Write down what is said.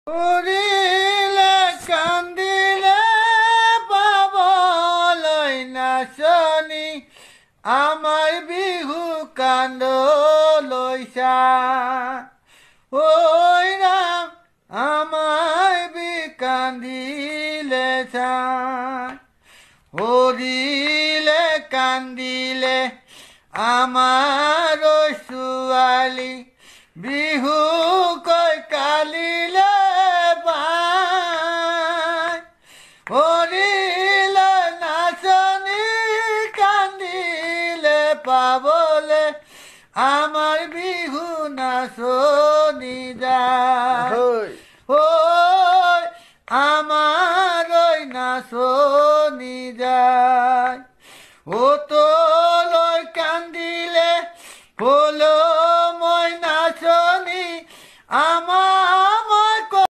উৰিলে কান্দিলে পাবলৈ নাচনি আমাৰ বিহু কান্দলৈ চা ঐ ৰাম আমাৰ কান্দিলে চা উৰিলে কান্দিলে আমাৰ ছোৱালী বিহু কৈ কালিলে পাই উৰিলে নাচনি কান্দিলে পাবলে আমাৰ বিহু নাচনি যায় ঐ আমাৰ নাচনি